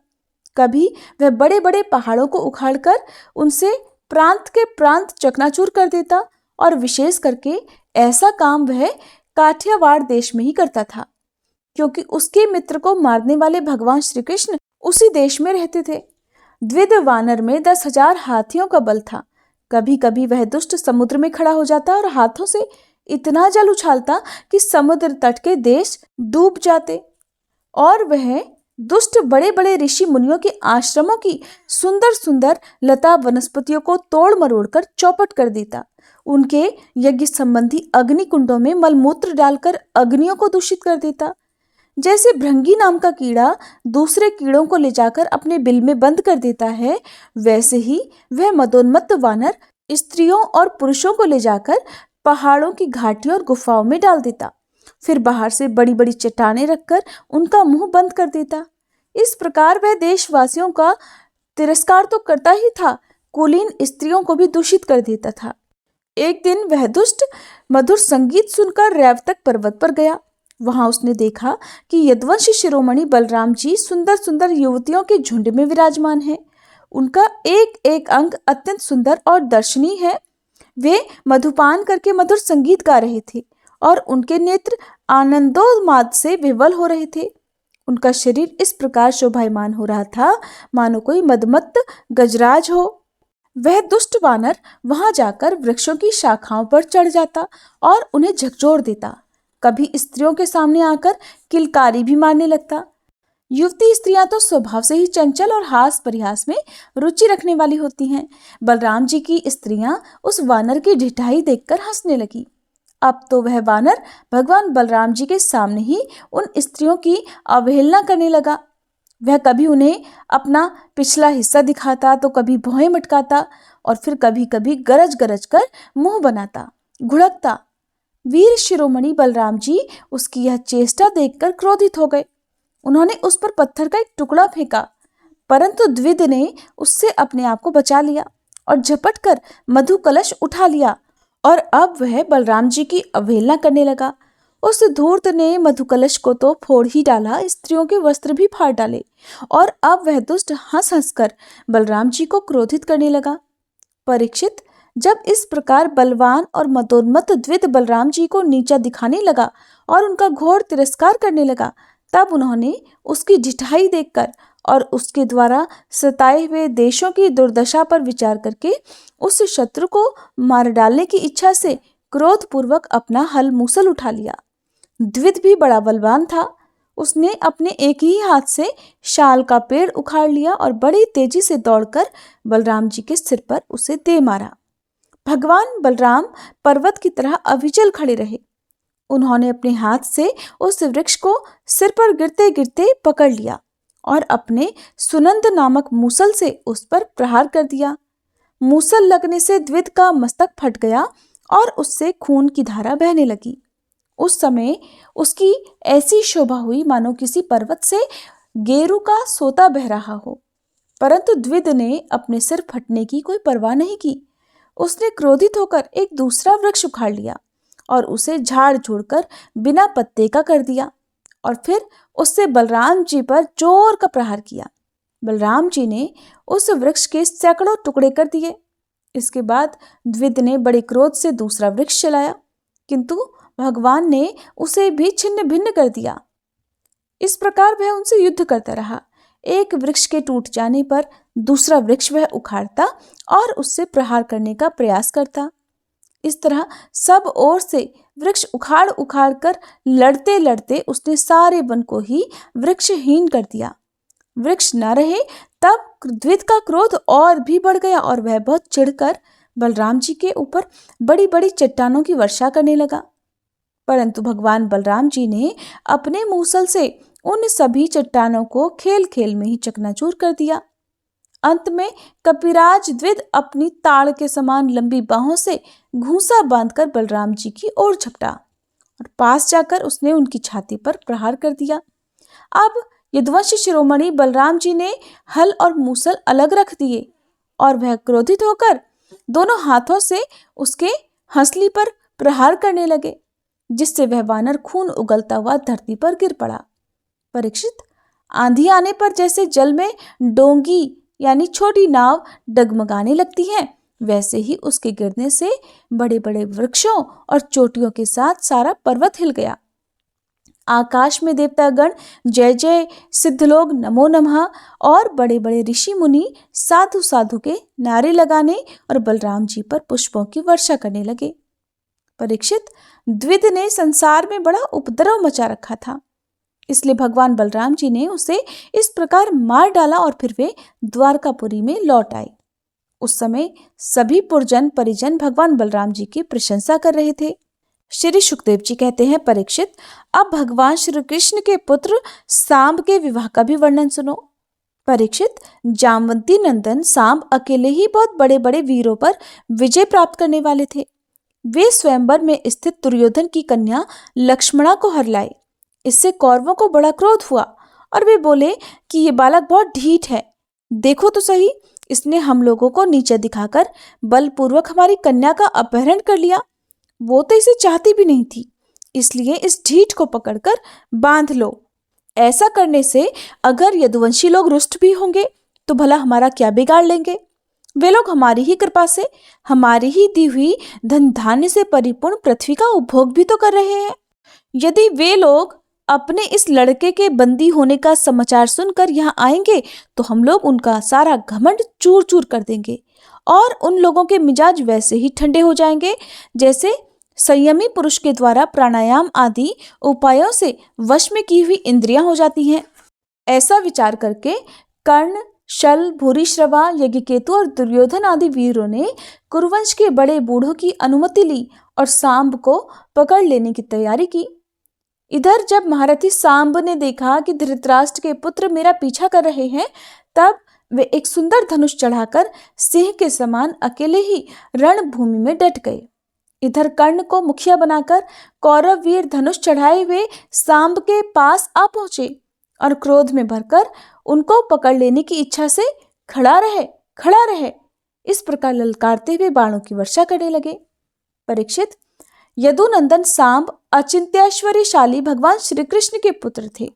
कभी वह बड़े बड़े पहाड़ों को उखाड़कर उनसे प्रांत के प्रांत चकनाचूर कर देता, और विशेष करके ऐसा काम वह काठियावाड़ देश में ही करता था, क्योंकि उसके मित्र को मारने वाले भगवान श्री कृष्ण उसी देश में रहते थे। द्विद वानर में 10,000 हाथियों का बल था। कभी कभी वह दुष्ट समुद्र में खड़ा हो जाता और हाथों से इतना जल उछालता कि समुद्र तट के देश डूब जाते, और वह दुष्ट बड़े बड़े ऋषि मुनियों के आश्रमों की सुंदर सुंदर लता वनस्पतियों को तोड़ मरोड़ कर चौपट कर देता। उनके यज्ञ संबंधी अग्नि कुंडों में मलमूत्र डालकर अग्नियों को दूषित कर देता। जैसे भृंगी नाम का कीड़ा दूसरे कीड़ों को ले जाकर अपने बिल में बंद कर देता है, वैसे ही वह मदोन्मत्त वानर स्त्रियों और पुरुषों को ले जाकर पहाड़ों की घाटियों और गुफाओं में डाल देता। फिर बाहर से बड़ी बड़ी चट्टानें रखकर उनका मुंह बंद कर देता। इस प्रकार वह देशवासियों का तिरस्कार तो करता ही था, कुलीन स्त्रियों को भी दूषित कर देता था। एक दिन वह दुष्ट मधुर संगीत सुनकर रैवतक पर्वत पर गया। वहां उसने देखा कि यदुवंशी शिरोमणि बलराम जी सुंदर सुंदर युवतियों के झुंड में विराजमान हैं। उनका एक एक अंग अत्यंत सुंदर और दर्शनीय है। वे मधुपान करके मधुर संगीत गा रहे थे और उनके नेत्र आनंदोन्माद से विह्वल हो रहे थे। उनका शरीर इस प्रकार शोभायमान हो रहा था मानो कोई मदमत्त गजराज हो। वह दुष्ट वानर वहां जाकर वृक्षों की शाखाओं पर चढ़ जाता और उन्हें झकझोर देता। कभी स्त्रियों के सामने आकर किलकारी भी मारने लगता। युवती स्त्रियां तो स्वभाव से ही चंचल और हास परिहास में रुचि रखने वाली होती हैं। बलराम जी की स्त्रियां उस वानर की ढिठाई देखकर हंसने लगी। अब तो वह वानर भगवान बलराम जी के सामने ही उन स्त्रियों की अवहेलना करने लगा। वह कभी उन्हें अपना पिछला हिस्सा दिखाता, तो कभी भौहें मटकाता, और फिर कभी कभी गरज गरज कर मुंह बनाता, घुड़कता। वीर शिरोमणि बलराम जी उसकी यह चेष्टा देखकर क्रोधित हो गए। उन्होंने उस पर पत्थर का एक टुकड़ा फेंका, परंतु द्विद ने उससे अपने आप को बचा लिया और झपट कर मधु कलश उठा लिया, और अब वह बलराम जी की अवहेलना करने लगा। उस धूर्त ने मधु कलश को तो फोड़ ही डाला, स्त्रियों के वस्त्र भी फाड़ डाले, और अब वह दुष्ट हंस हंस कर बलराम जी को क्रोधित करने लगा। परीक्षित, जब इस प्रकार बलवान और मदोन्मत्त द्विद बलराम जी को नीचा दिखाने लगा और उनका घोर तिरस्कार करने लगा, तब उन्होंने उसकी ढिठाई देखकर और उसके द्वारा सताए हुए देशों की दुर्दशा पर विचार करके उस शत्रु को मार डालने की इच्छा से क्रोधपूर्वक अपना हल मूसल उठा लिया। द्विद भी बड़ा बलवान था। उसने अपने एक ही हाथ से शाल का पेड़ उखाड़ लिया और बड़ी तेजी से दौड़कर बलराम जी के सिर पर उसे दे मारा। भगवान बलराम पर्वत की तरह अविचल खड़े रहे। उन्होंने अपने हाथ से उस वृक्ष को सिर पर गिरते गिरते पकड़ लिया और अपने सुनंद नामक मूसल से उस पर प्रहार कर दिया। मूसल लगने से द्विद का मस्तक फट गया और उससे खून की धारा बहने लगी। उस समय उसकी ऐसी शोभा हुई मानो किसी पर्वत से गेरू का सोता बह रहा हो। परंतु द्विद ने अपने सिर फटने की कोई परवाह नहीं की। उसने क्रोधित होकर एक दूसरा वृक्ष उखाड़ लिया और उसे झाड़ झूड़कर बिना पत्ते का कर दिया और फिर उससे बलराम जी पर जोर का प्रहार किया। बलराम जी ने उस वृक्ष के सैकड़ों टुकड़े कर दिए। इसके बाद द्विद ने बड़े क्रोध से दूसरा वृक्ष चलाया, किंतु भगवान ने उसे भी छिन्न भिन्न कर दिया। इस प्रकार वह उनसे युद्ध करता रहा। एक वृक्ष के टूट जाने पर दूसरा वृक्ष वह उखाड़ता और उससे प्रहार करने का प्रयास करता। इस तरह सब ओर से वृक्ष उखाड़ उखाड़ कर लड़ते लड़ते उसने सारे वन को ही वृक्षहीन कर दिया। वृक्ष न रहे तब द्विद का क्रोध और भी बढ़ गया और वह बहुत चिढ़कर बलराम जी के ऊपर बड़ी बड़ी चट्टानों की वर्षा करने लगा। परंतु भगवान बलराम जी ने अपने मूसल से उन सभी चट्टानों को खेल खेल में ही चकनाचूर कर दिया। अंत में कपिराज द्विद अपनी ताड़ के समान लंबी बाहों से घूंसा बांधकर बलराम जी की ओर झपटा और पास जाकर उसने उनकी छाती पर प्रहार कर दिया। अब यदुवंशी शिरोमणि बलराम जी ने हल और मूसल अलग रख दिए और वह क्रोधित होकर दोनों हाथों से उसके हंसली पर प्रहार करने लगे, जिससे वह वानर खून उगलता हुआ धरती पर गिर पड़ा। परीक्षित, आंधी आने पर जैसे जल में डोंगी यानी छोटी नाव डगमगाने लगती है, वैसे ही उसके गिरने से बड़े बड़े वृक्षों और चोटियों के साथ सारा पर्वत हिल गया। आकाश में देवतागण जय जय, सिद्धलोग नमो नमः और बड़े बड़े ऋषि मुनि साधु साधु के नारे लगाने और बलराम जी पर पुष्पों की वर्षा करने लगे। परीक्षित, द्विद ने संसार में बड़ा उपद्रव मचा रखा था, इसलिए भगवान बलराम जी ने उसे इस प्रकार मार डाला और फिर वे द्वारकापुरी में लौट आए। उस समय सभी पुरजन परिजन भगवान बलराम जी की प्रशंसा कर रहे थे। श्री सुखदेव जी कहते हैं, परीक्षित, अब भगवान श्री कृष्ण के पुत्र सांब के विवाह का भी वर्णन सुनो। परीक्षित, जामवंती नंदन सांब अकेले ही बहुत बड़े बड़े वीरों पर विजय प्राप्त करने वाले थे। वे स्वयंवर में स्थित दुर्योधन की कन्या लक्ष्मणा को हर लाए। इससे कौरवों को बड़ा क्रोध हुआ और वे बोले कि ये बालक बहुत ढीठ है, देखो तो सही, इसने हम लोगों को नीचे दिखाकर बलपूर्वक हमारी कन्या का अपहरण कर लिया। वो तो इसे चाहती भी नहीं थी, इसलिए इस ढीठ को पकड़कर बांध लो। ऐसा करने से अगर यदुवंशी लोग रुष्ट भी होंगे तो भला हमारा क्या बिगाड़ लेंगे। वे लोग हमारी ही कृपा से हमारी ही दी हुई धन धान्य से परिपूर्ण पृथ्वी का उपभोग भी तो कर रहे हैं। यदि वे लोग अपने इस लड़के के बंदी होने का समाचार सुनकर यहाँ आएंगे तो हम लोग उनका सारा घमंड चूर चूर कर देंगे और उन लोगों के मिजाज वैसे ही ठंडे हो जाएंगे जैसे संयमी पुरुष के द्वारा प्राणायाम आदि उपायों से वश में की हुई इंद्रियां हो जाती हैं। ऐसा विचार करके कर्ण, शल, भूरिश्रवा, यज्ञकेतु और दुर्योधन आदि वीरों ने कुरुवंश के बड़े बूढ़ों की अनुमति ली और सांब को पकड़ लेने की तैयारी की। इधर जब महारथी सांब ने देखा कि धृतराष्ट्र के पुत्र मेरा पीछा कर रहे हैं, तब वे एक सुंदर धनुष चढ़ाकर सिंह के समान अकेले ही रणभूमि में डट गए। इधर कर्ण को मुखिया बनाकर कौरव वीर धनुष चढ़ाए हुए सांब के पास आ पहुंचे और क्रोध में भरकर उनको पकड़ लेने की इच्छा से खड़ा रहे इस प्रकार ललकारते हुए बाणों की वर्षा करने लगे। परीक्षित, यदुनंदन सांब अचिंत्यैश्वर्यशाली भगवान श्री कृष्ण के पुत्र थे।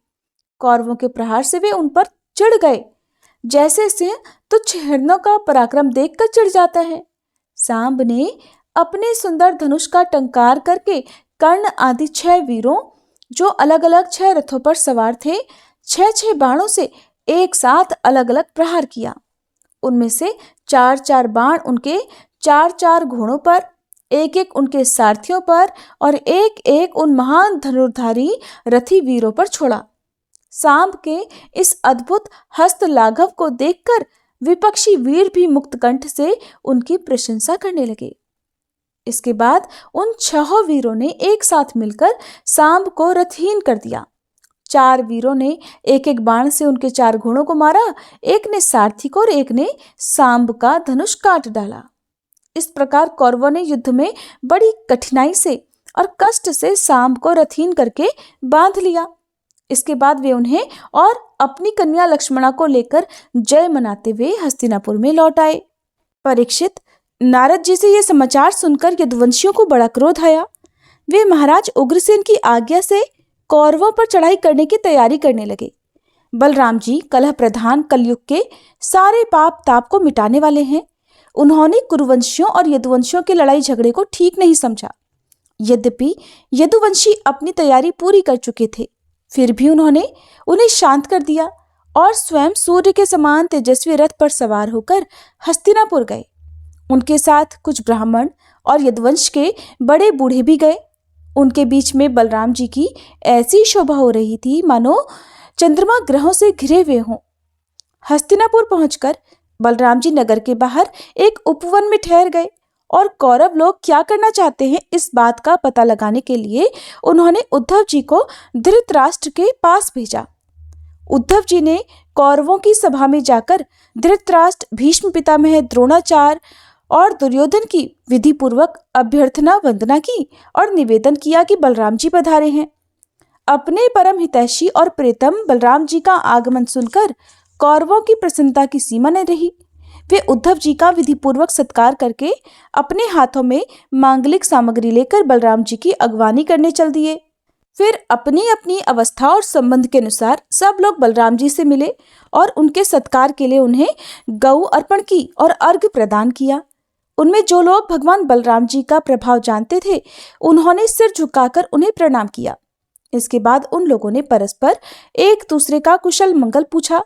कौरवों के प्रहार से वे उन पर चिढ़ गए, जैसे सिंह तुच्छ हिरणों का पराक्रम देखकर चिढ़ जाता है। सांब ने अपने सुंदर धनुष का टंकार करके कर्ण आदि 6 वीरों, जो अलग अलग 6 रथों पर सवार थे, 6 बाणों से एक साथ अलग अलग प्रहार किया। उनमें से 4 बाण उनके 4 घोड़ों पर, एक उनके सारथियों पर और एक उन महान धनुर्धारी रथी वीरों पर छोड़ा। सांब के इस अद्भुत हस्त लाघव को देखकर विपक्षी वीर भी मुक्त कंठ से उनकी प्रशंसा करने लगे। इसके बाद उन 6 वीरों ने एक साथ मिलकर सांब को रथहीन कर दिया। 4 वीरों ने एक बाण से उनके 4 घोड़ों को मारा, एक ने सारथी को और एक ने सांब का धनुष काट डाला। इस प्रकार कौरवों ने युद्ध में बड़ी कठिनाई से और कष्ट से सांब को रथहीन करके बांध लिया। इसके बाद वे उन्हें और अपनी कन्या लक्ष्मणा को लेकर जय मनाते हुए हस्तिनापुर में लौट आए। परीक्षित, नारद जी से यह समाचार सुनकर यदुवंशियों को बड़ा क्रोध आया। वे महाराज उग्रसेन की आज्ञा से कौरवों पर चढ़ाई करने की तैयारी करने लगे। बलराम जी कलह प्रधान कलयुग के सारे पाप ताप को मिटाने वाले हैं। उन्होंने कुरुवंशियों और यदुवंशियों के लड़ाई झगड़े को ठीक नहीं समझा। यद्यपि यदुवंशी अपनी तैयारी पूरी कर चुके थे, फिर भी उन्होंने उन्हें शांत कर दिया और स्वयं सूर्य के समान तेजस्वी रथ पर सवार होकर हस्तिनापुर गए। उनके साथ कुछ ब्राह्मण और यदुवंश के बड़े बूढ़े भी गए। उनके बीच में बलराम जी की ऐसी शोभा हो रही थी मानो चंद्रमा ग्रहों से घिरे हुए हों। हस्तिनापुर पहुंचकर बलराम जी नगर के बाहर एक उपवन में ठहर गए और कौरव लोग क्या करना चाहते हैं इस बात का पता लगाने के लिए उन्होंने उद्धव जी को धृतराष्ट्र के पास भेजा। उद्धव जी ने कौरवों की सभा में जाकर धृतराष्ट्र, भीष्म पितामह, द्रोणाचार्य और दुर्योधन की विधि पूर्वक अभ्यर्थना वंदना की और निवेदन किया कि बलराम जी पधारे हैं। अपने परम हितैषी और प्रीतम बलराम जी का आगमन सुनकर कौरवों की प्रसन्नता की सीमा न रही। वे उद्धव जी का विधि पूर्वक सत्कार करके अपने हाथों में मांगलिक सामग्री लेकर बलराम जी की अगवानी करने चल दिए। फिर अपनी अपनी अवस्था और संबंध के अनुसार सब लोग बलराम जी से मिले और उनके सत्कार के लिए उन्हें गऊ अर्पण की और अर्घ्य प्रदान किया। उनमें जो लोग भगवान बलराम जी का प्रभाव जानते थे, उन्होंने सिर झुकाकर उन्हें प्रणाम किया। इसके बाद उन लोगों ने परस्पर एक दूसरे का कुशल मंगल पूछा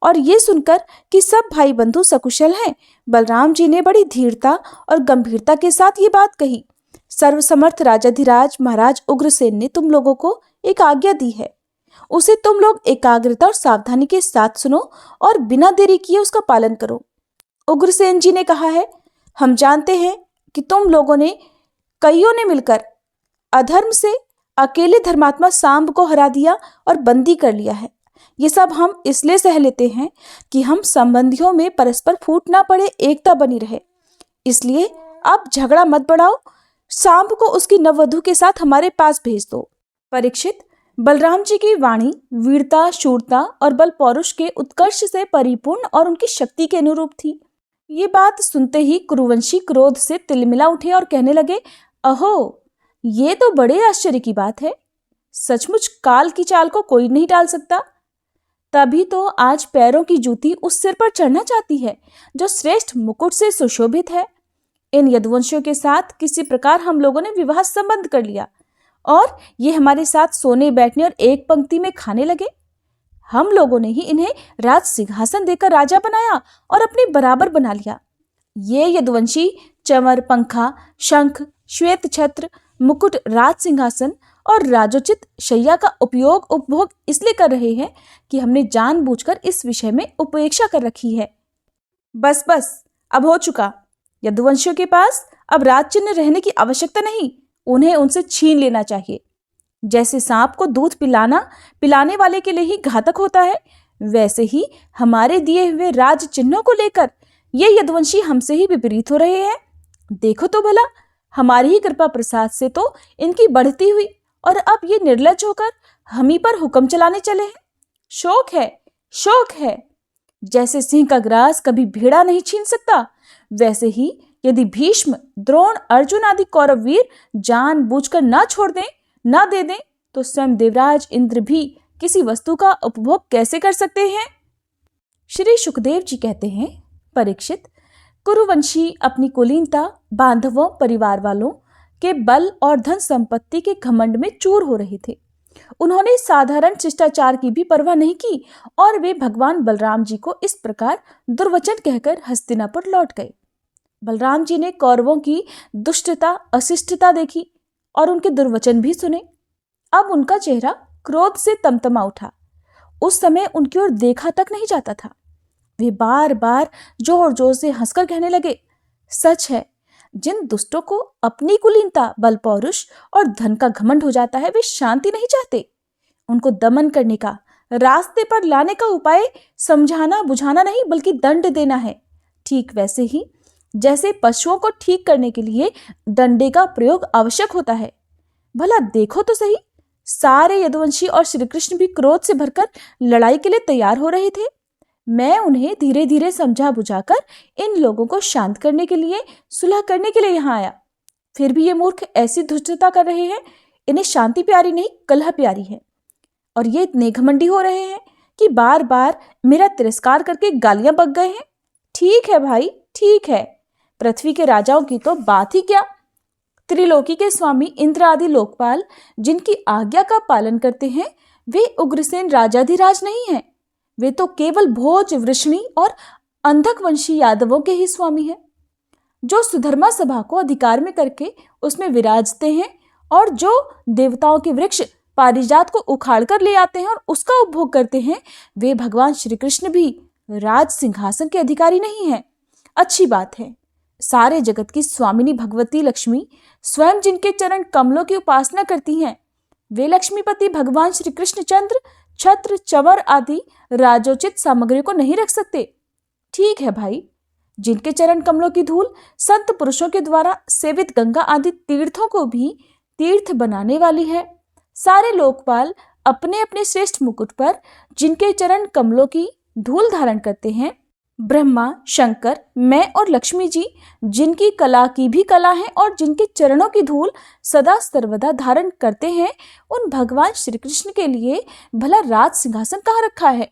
और ये सुनकर कि सब भाई बंधु सकुशल हैं, बलराम जी ने बड़ी धीरता और गंभीरता के साथ ये बात कही। सर्वसमर्थ राजाधिराज महाराज उग्रसेन ने तुम लोगों को एक आज्ञा दी है, उसे तुम लोग एकाग्रता और सावधानी के साथ सुनो और बिना देरी किए उसका पालन करो। उग्रसेन जी ने कहा है, हम जानते हैं कि तुम लोगों ने कईयों ने मिलकर अधर्म से अकेले धर्मात्मा सांब को हरा दिया और बंदी कर लिया है। ये सब हम इसलिए सह लेते हैं कि हम संबंधियों में परस्पर फूट ना पड़े, एकता बनी रहे। इसलिए अब झगड़ा मत बढ़ाओ, सांब को उसकी नववधू के साथ हमारे पास भेज दो। परीक्षित, बलराम जी की वाणी वीरता, शूरता और बल पौरुष के उत्कर्ष से परिपूर्ण और उनकी शक्ति के अनुरूप थी। ये बात सुनते ही कुरुवंशी क्रोध से तिलमिला उठे और कहने लगे, अहो, ये तो बड़े आश्चर्य की बात है। सचमुच काल की चाल को कोई नहीं टाल सकता। तभी तो आज पैरों की जूती उस सिर पर चढ़ना चाहती है जो श्रेष्ठ मुकुट से सुशोभित है। इन यदुवंशियों के साथ किसी प्रकार हम लोगों ने विवाह संबंध कर लिया और ये हमारे साथ सोने बैठने और एक पंक्ति में खाने लगे। हम लोगों ने ही इन्हें राज सिंहासन देकर राजा बनाया और अपने बराबर बना लिया। ये यदुवंशी चंवर, पंखा, शंख, श्वेत छत्र, मुकुट, राज सिंहासन और राजोचित शैया का उपभोग इसलिए कर रहे हैं कि हमने जानबूझकर इस विषय में उपेक्षा कर रखी है। बस अब हो चुका। यदुवंशियों के पास अब राज चिन्ह रहने की आवश्यकता नहीं, उन्हें उनसे छीन लेना चाहिए। जैसे सांप को दूध पिलाने वाले के लिए ही घातक होता है, वैसे ही हमारे दिए हुए राज चिन्हों को लेकर ये यदुवंशी हमसे ही विपरीत हो रहे हैं। देखो तो भला, हमारी ही कृपा प्रसाद से तो इनकी बढ़ती हुई और अब ये निर्लज्ज होकर हम ही पर हुक्म चलाने चले हैं। शोक है। जैसे सिंह का ग्रास कभी भेड़ा नहीं छीन सकता, वैसे ही यदि भीष्म, द्रोण, अर्जुन आदि कौरव वीर जानबूझकर ना छोड़ दें, ना दे दें, तो स्वयं देवराज इंद्र भी किसी वस्तु का उपभोग कैसे कर सकते हैं। श्री सुखदेव जी कहते हैं, परीक्षित, कुरुवंशी अपनी कुलीनता, बांधवों, परिवार वालों के बल और धन संपत्ति के घमंड में चूर हो रहे थे। उन्होंने साधारण शिष्टाचार की भी परवाह नहीं की और वे भगवान बलराम जी को इस प्रकार दुर्वचन कहकर हस्तिनापुर लौट गए। बलराम जी ने कौरवों की दुष्टता, अशिष्टता देखी और उनके दुर्वचन भी सुने। अब उनका चेहरा क्रोध से तमतमा उठा। उस समय उनकी ओर देखा तक नहीं जाता था। वे बार बार जोर जोर से हंसकर कहने लगे, सच है, जिन दुष्टों को अपनी कुलीनता, बल पौरुष और धन का घमंड हो जाता है, वे शांति नहीं चाहते। उनको दमन करने का, रास्ते पर लाने का उपाय समझाना बुझाना नहीं, बल्कि दंड देना है। ठीक वैसे ही जैसे पशुओं को ठीक करने के लिए डंडे का प्रयोग आवश्यक होता है। भला देखो तो सही, सारे यदुवंशी और श्री कृष्ण भी क्रोध से भरकर लड़ाई के लिए तैयार हो रहे थे। मैं उन्हें धीरे धीरे समझा बुझाकर इन लोगों को शांत करने के लिए, सुलह करने के लिए यहाँ आया। फिर भी ये मूर्ख ऐसी धृष्टता कर रहे हैं। इन्हें शांति प्यारी नहीं, कलह प्यारी है। और ये इतने घमंडी हो रहे हैं कि बार बार मेरा तिरस्कार करके गालियां बक गए हैं। ठीक है भाई, ठीक है। पृथ्वी के राजाओं की तो बात ही क्या। त्रिलोकी के स्वामी इंद्र आदि लोकपाल जिनकी आज्ञा का पालन करते हैं, वे उग्रसेन राजाधिराज नहीं हैं। वे तो केवल भोज, वृष्णि और अंधक वंशी यादवों के ही स्वामी हैं, जो सुधर्मा सभा को अधिकार में करके उसमें विराजते हैं और जो देवताओं के वृक्ष पारिजात को उखाड़ कर ले आते हैं और उसका उपभोग करते हैं। वे भगवान श्री कृष्ण भी राज सिंहासन के अधिकारी नहीं हैं। अच्छी बात है। सारे जगत की स्वामिनी भगवती लक्ष्मी स्वयं जिनके चरण कमलों की उपासना करती हैं, वे लक्ष्मीपति भगवान श्री कृष्णचंद्र छत्र, चंवर आदि राजोचित सामग्री को नहीं रख सकते। ठीक है भाई, जिनके चरण कमलों की धूल संत पुरुषों के द्वारा सेवित गंगा आदि तीर्थों को भी तीर्थ बनाने वाली है। सारे लोकपाल अपने अपने श्रेष्ठ मुकुट पर जिनके चरण कमलों की धूल धारण करते हैं, ब्रह्मा, शंकर, मैं और लक्ष्मी जी जिनकी कला की भी कला है और जिनके चरणों की धूल सदा सर्वदा धारण करते हैं, उन भगवान श्री कृष्ण के लिए भला राज सिंहासन कहाँ रखा है।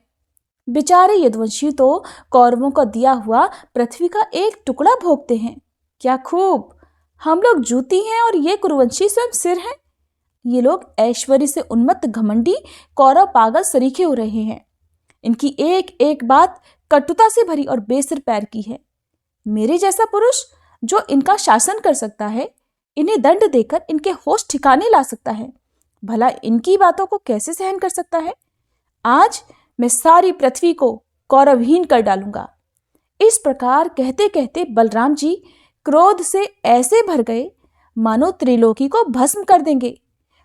बेचारे यदुवंशी तो कौरवों का दिया हुआ पृथ्वी का एक टुकड़ा भोगते हैं। क्या खूब, हम लोग जूती हैं और ये कुरुवंशी स्वयं सिर हैं। ये लोग ऐश्वर्य से उन्मत्त घमंडी कौरव पागल सरीखे हो रहे हैं। इनकी एक एक बात कटुता से भरी और बेसिर पैर की है। मेरे जैसा पुरुष जो इनका शासन कर सकता है, इन्हें दंड देकर इनके होश ठिकाने ला सकता है, भला इनकी बातों को कैसे सहन कर सकता है। आज मैं सारी पृथ्वी को कौरवहीन कर डालूंगा। इस प्रकार कहते कहते बलराम जी क्रोध से ऐसे भर गए मानो त्रिलोकी को भस्म कर देंगे।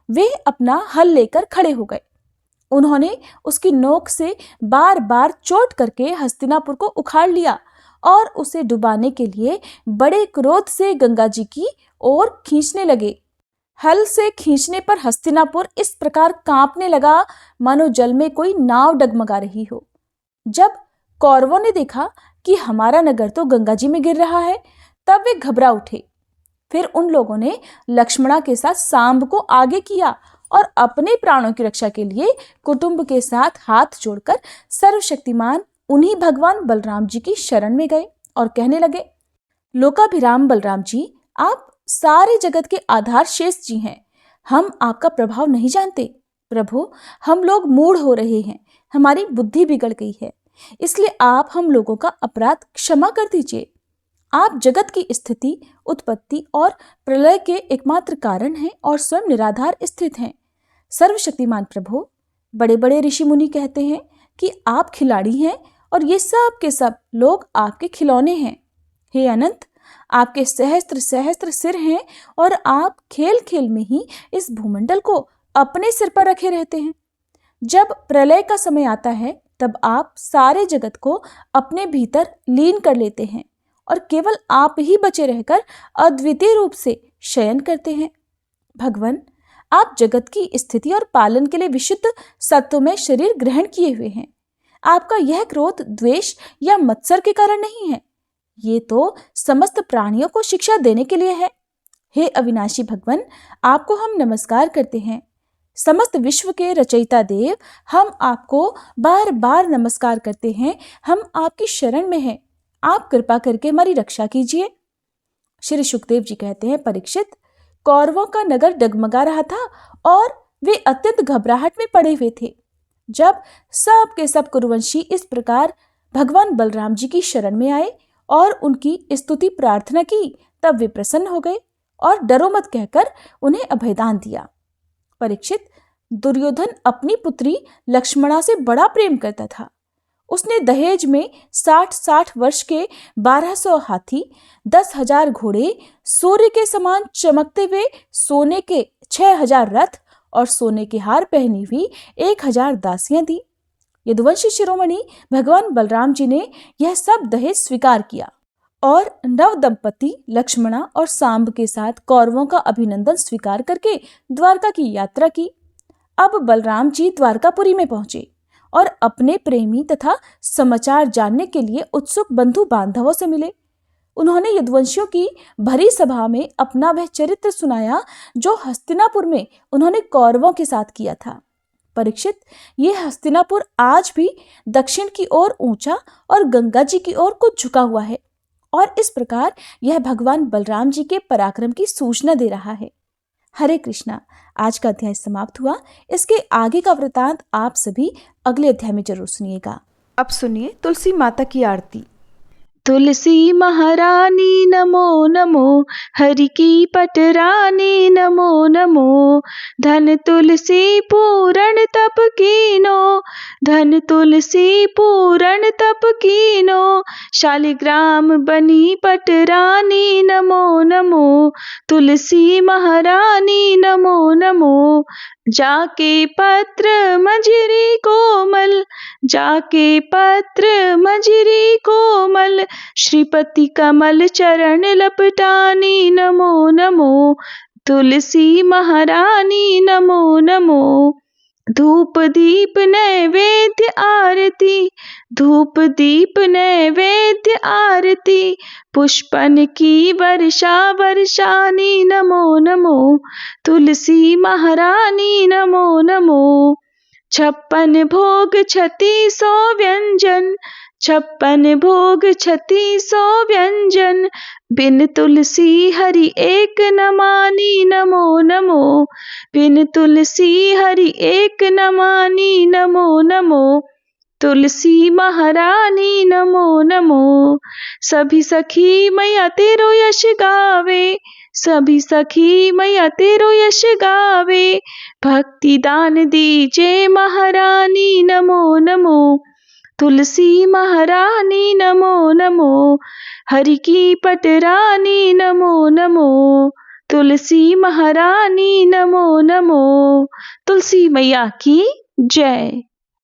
वे अपना हल लेकर खड़े हो गए। उन्होंने उसकी नोक से बार बार चोट करके हस्तिनापुर को उखाड़ लिया और उसे डुबाने के लिए बड़े क्रोध से गंगा जी की ओर खींचने लगे। हल से खींचने पर हस्तिनापुर इस प्रकार कांपने लगा मानो जल में कोई नाव डगमगा रही हो। जब कौरवों ने देखा कि हमारा नगर तो गंगा जी में गिर रहा है, तब वे घबरा उठे। फिर उन लोगों ने लक्ष्मणा के साथ सांब को आगे किया और अपने प्राणों की रक्षा के लिए कुटुंब के साथ हाथ जोड़कर सर्वशक्तिमान उन्हीं भगवान बलराम जी की शरण में गए और कहने लगे, लोकाभिराम बलराम जी, आप सारे जगत के आधार शेष जी हैं। हम आपका प्रभाव नहीं जानते। प्रभु, हम लोग मूढ़ हो रहे हैं, हमारी बुद्धि बिगड़ गई है, इसलिए आप हम लोगों का अपराध क्षमा कर दीजिए। आप जगत की स्थिति, उत्पत्ति और प्रलय के एकमात्र कारण हैं और स्वयं निराधार स्थित हैं। सर्वशक्तिमान प्रभु, बड़े बड़े ऋषि मुनि कहते हैं कि आप खिलाड़ी हैं और ये सब के सब लोग आपके खिलौने हैं। हे अनंत, आपके सहस्त्र सहस्त्र सिर हैं और आप खेल खेल में ही इस भूमंडल को अपने सिर पर रखे रहते हैं। जब प्रलय का समय आता है, तब आप सारे जगत को अपने भीतर लीन कर लेते हैं और केवल आप ही बचे रहकर अद्वितीय रूप से शयन करते हैं। भगवान, आप जगत की स्थिति और पालन के लिए विशुद्ध सत्व में शरीर ग्रहण किए हुए हैं। आपका यह क्रोध द्वेष या मत्सर के कारण नहीं है, ये तो समस्त प्राणियों को शिक्षा देने के लिए है। हे अविनाशी भगवान, आपको हम नमस्कार करते हैं। समस्त विश्व के रचयिता देव, हम आपको बार बार नमस्कार करते हैं। हम आपकी शरण में हैं। आप कृपा करके हमारी रक्षा कीजिए। श्री सुखदेव जी कहते हैं, परीक्षित, कौरवों का नगर डगमगा रहा था और वे अत्यंत घबराहट में पड़े हुए थे। जब सब के सब कुरुवंशी इस प्रकार भगवान बलराम जी की शरण में आए और उनकी स्तुति प्रार्थना की, तब वे प्रसन्न हो गए और डरो मत कहकर उन्हें अभयदान दिया। परीक्षित, दुर्योधन अपनी पुत्री लक्ष्मणा से बड़ा प्रेम करता था। उसने दहेज में 60 वर्ष के 1200 हाथी, 10,000 घोड़े, सूर्य के समान चमकते हुए सोने के 6,000 रथ और सोने के हार पहनी हुई 1,000 दासियां दी। यदुवंशी शिरोमणि भगवान बलराम जी ने यह सब दहेज स्वीकार किया और नव दंपति लक्ष्मणा और सांब के साथ कौरवों का अभिनंदन स्वीकार करके द्वारका की यात्रा की। अब बलराम जी द्वारकापुरी में पहुंचे और अपने प्रेमी तथा समाचार जानने के लिए उत्सुक बंधु बांधवों से मिले। उन्होंने यदुवंशियों की भरी सभा में अपना वह चरित्र सुनाया जो हस्तिनापुर में उन्होंने कौरवों के साथ किया था। परीक्षित, ये हस्तिनापुर आज भी दक्षिण की ओर ऊंचा और गंगा जी की ओर को झुका हुआ है और इस प्रकार यह भगवान बलराम जी के पराक्रम की सूचना दे रहा है। हरे कृष्णा। आज का अध्याय समाप्त हुआ। इसके आगे का वृतांत आप सभी अगले अध्याय में जरूर सुनिएगा। अब सुनिए तुलसी माता की आरती। तुलसी महारानी नमो नमो, हरि की पटरानी नमो नमो। धन तुलसी पूरण तप कीनो, धन तुलसी पूरण तप कीनो। शालिग्राम बनी पटरानी नमो नमो, तुलसी महारानी नमो नमो। जाके पत्र मंजरी कोमल, जाके पत्र मंजरी कोमल। श्रीपति कमल चरण लपटानी नमो नमो, तुलसी महारानी नमो नमो। धूप दीप नैवेद्य आरती, धूप दीप नैवेद्य आरती। पुष्पन की वर्षा वर्षानी नमो नमो, तुलसी महारानी नमो नमो। 56 भोग 3600 व्यंजन, 56 भोग 3600 व्यंजन। बिन तुलसी हरि एक न मानी नमो नमो, बिन तुलसी हरि एक न मानी नमो नमो। तुलसी महारानी नमो नमो। सभी सखी मैया तेरो यश गावे, सभी सखी मैया तेरो यश गावे। भक्ति दान दीजे महारानी नमो नमो, तुलसी महारानी नमो नमो। हरि की पटरानी नमो नमो, तुलसी महारानी नमो नमो। तुलसी मैया की जय।